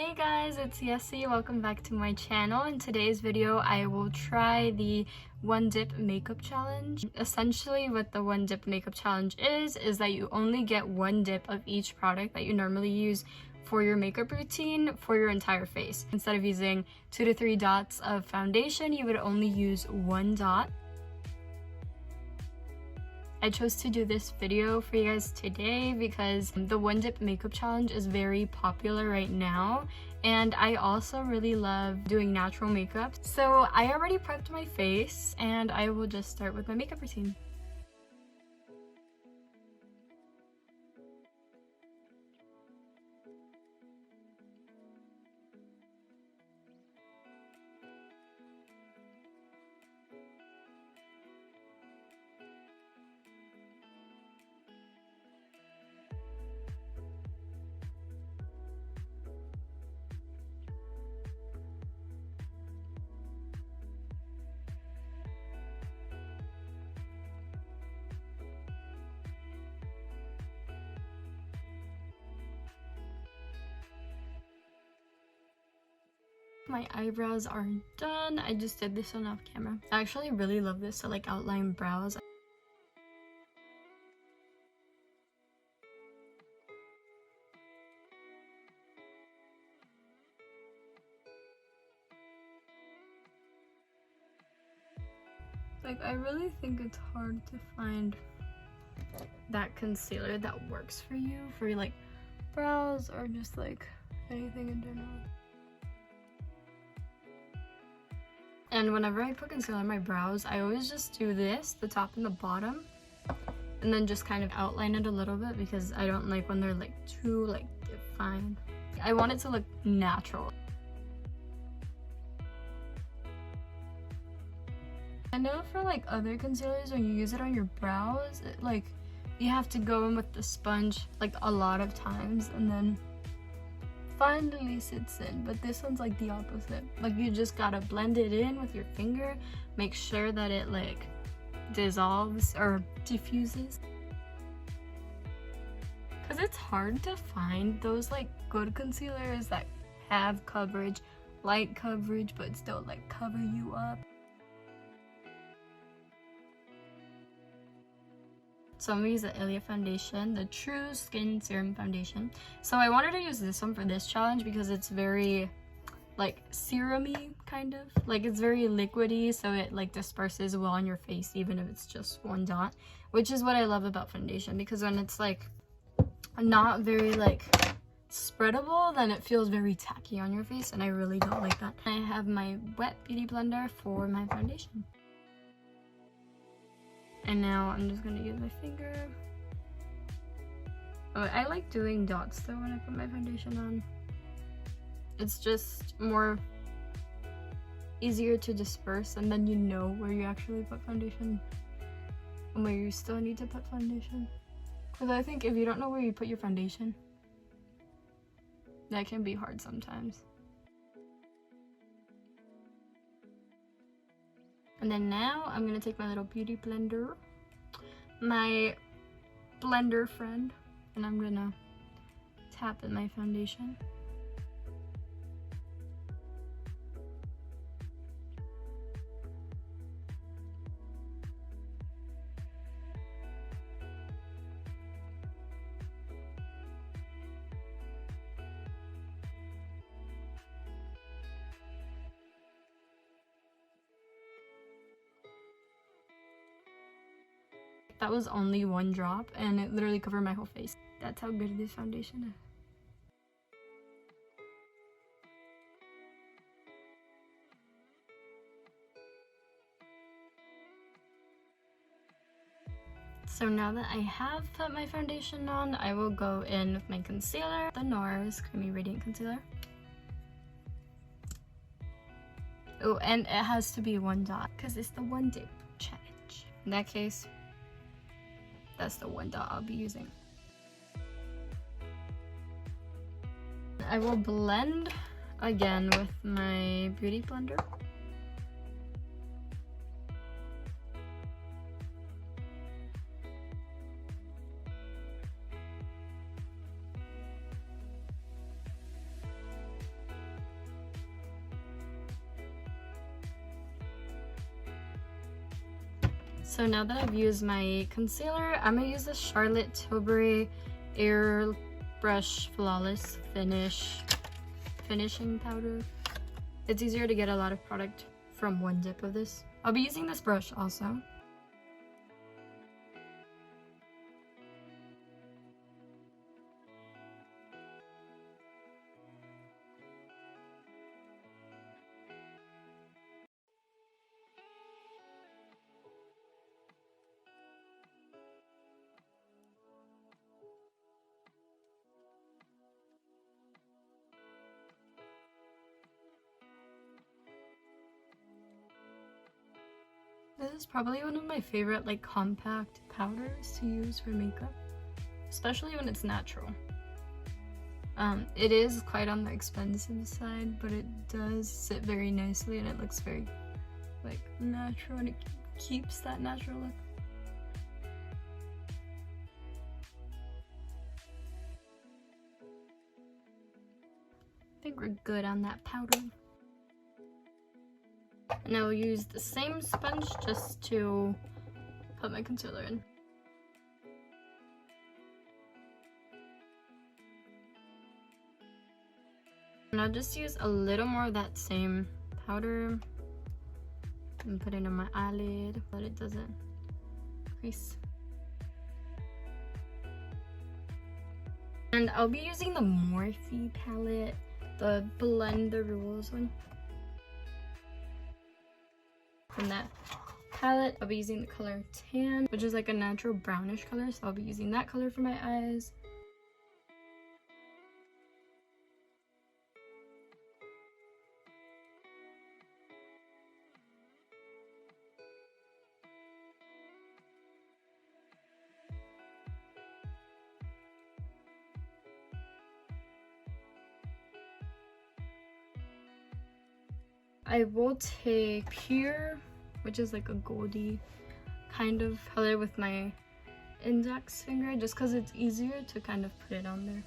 Hey guys, it's Yesi. Welcome back to my channel. In today's video, I will try the one dip makeup challenge. Essentially, what the one dip makeup challenge is that you only get one dip of each product that you normally use for your makeup routine for your entire face. Instead of using 2 to 3 dots of foundation, you would only use one dot. I chose to do this video for you guys today because the one dip makeup challenge is very popular right now, and I also really love doing natural makeup. So I already prepped my face and I will just start with my makeup routine. My eyebrows are done. I just did this one off camera. I actually really love this to like outline brows. Like, I really think it's hard to find that concealer that works for you for like brows or just like anything in general. And whenever I put concealer on my brows, I always just do this, the top and the bottom, and then just kind of outline it a little bit because I don't like when they're like too like defined. I want it to look natural. I know for like other concealers, when you use it on your brows, like you have to go in with the sponge like a lot of times and then finally sits in, but this one's like the opposite. Like you just gotta blend it in with your finger, make sure that it like dissolves or diffuses, because it's hard to find those like good concealers that have coverage, light coverage, but still like cover you up. So I'm gonna use the Eyeliner foundation, the True Skin Serum Foundation. So I wanted to use this one for this challenge because it's very like serum-y kind of. Like it's very liquidy, so it like disperses well on your face even if it's just one dot. Which is what I love about foundation, because when it's like not very like spreadable, then it feels very tacky on your face, and I really don't like that. I have my wet beauty blender for my foundation. And now I'm just gonna use my finger. Oh, I like doing dots though when I put my foundation on. It's just more easier to disperse, and then you know where you actually put foundation and where you still need to put foundation. Because I think if you don't know where you put your foundation, that can be hard sometimes. And then now I'm gonna take my little beauty blender, my blender friend, and I'm gonna tap in my foundation. That was only one drop and it literally covered my whole face. That's how good this foundation is. So now that I have put my foundation on, I will go in with my concealer, the NARS Creamy Radiant Concealer. Oh, and it has to be one dot because it's the one dip challenge. In that case, that's the one dot I'll be using. I will blend again with my beauty blender. So now that I've used my concealer, I'm gonna use the Charlotte Tilbury Airbrush Flawless finishing powder. It's easier to get a lot of product from one dip of this. I'll be using this brush also. This is probably one of my favorite like compact powders to use for makeup, especially when it's natural. It is quite on the expensive side, but it does sit very nicely and it looks very like natural, and it keeps that natural look. I think we're good on that powder. And I'll use the same sponge just to put my concealer in. And I'll just use a little more of that same powder and put it on my eyelid so that it doesn't crease. And I'll be using the Morphe palette, the Blend the Rules one. From that palette, I'll be using the color Tan, which is like a natural brownish color, so I'll be using that color for my eyes. I will take Pure, which is like a goldy kind of color, with my index finger, just because it's easier to kind of put it on there.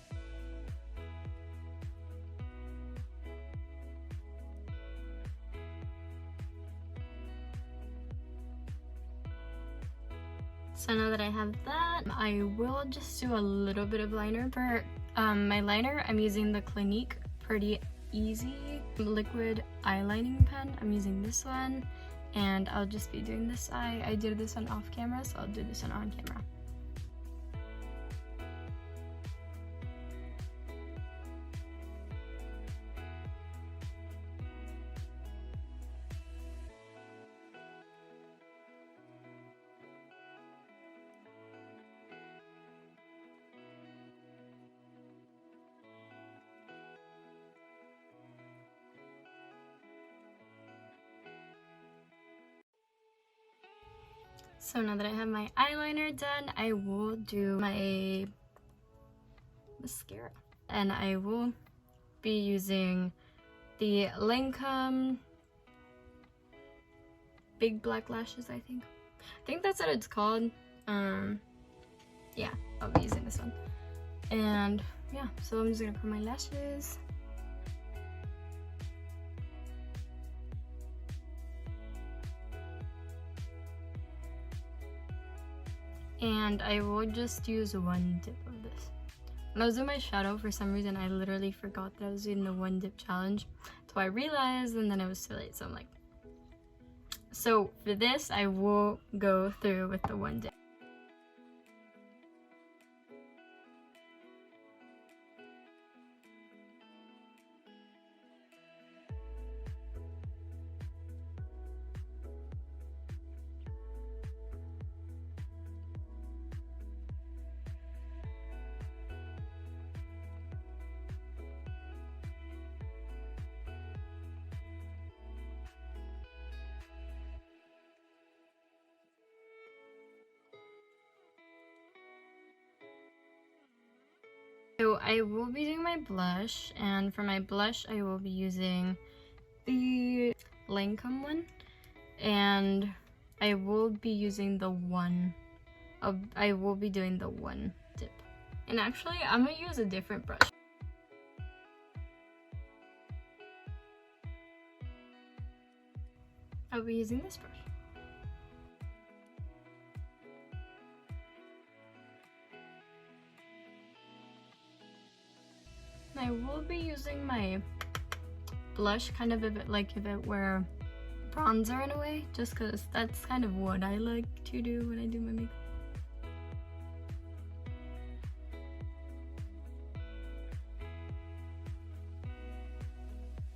So now that I have that, I will just do a little bit of liner. For my liner, I'm using the Clinique Pretty Easy liquid eyelining pen. I'm using this one, and I'll just be doing this eye. I did this one off camera, so I'll do this one on camera. So now that I have my eyeliner done, I will do my mascara. And I will be using the Lancome Big Black Lashes, I think. I think that's what it's called. Yeah, I'll be using this one. And yeah, so I'm just gonna put my lashes. And I will just use one dip of this. When I was doing my shadow, for some reason I literally forgot that I was doing the one dip challenge. So I realized, and then it was too late, so I'm like. So for this, I will go through with the one dip. So I will be doing my blush, and for my blush I will be using the Lancome one, and I will be using the one, I will be doing the one dip. And actually I'm gonna use a different brush. I'll be using this brush. using my blush kind of like if it were bronzer in a way, just because that's kind of what I like to do when I do my makeup.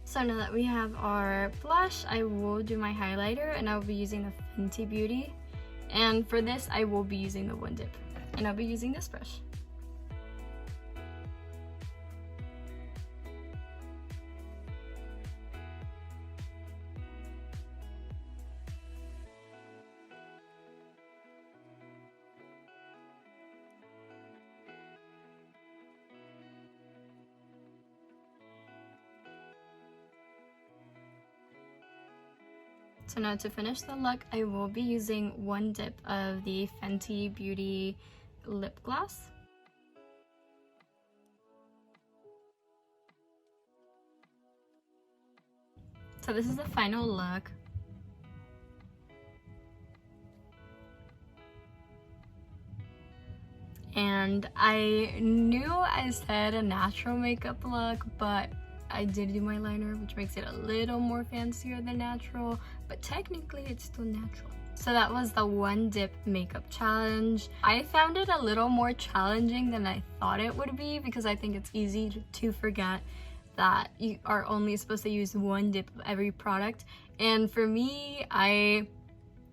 So now that we have our blush, I will do my highlighter, and I'll be using the Fenty Beauty. And for this, I will be using the One Dip, and I'll be using this brush. So now to finish the look, I will be using one dip of the Fenty Beauty lip gloss. So this is the final look. And I knew I said a natural makeup look, but I did do my liner, which makes it a little more fancier than natural, but technically it's still natural. So that was the one dip makeup challenge. I found it a little more challenging than I thought it would be, because I think it's easy to forget that you are only supposed to use one dip of every product. And for me, I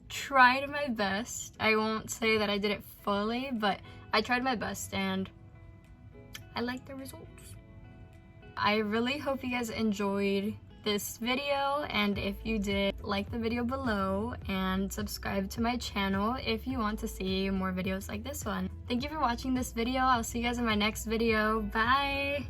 tried my best. I won't say that I did it fully, but I tried my best and I like the results. I really hope you guys enjoyed this video, and if you did, like the video below and subscribe to my channel if you want to see more videos like this one. Thank you for watching this video. I'll see you guys in my next video. Bye!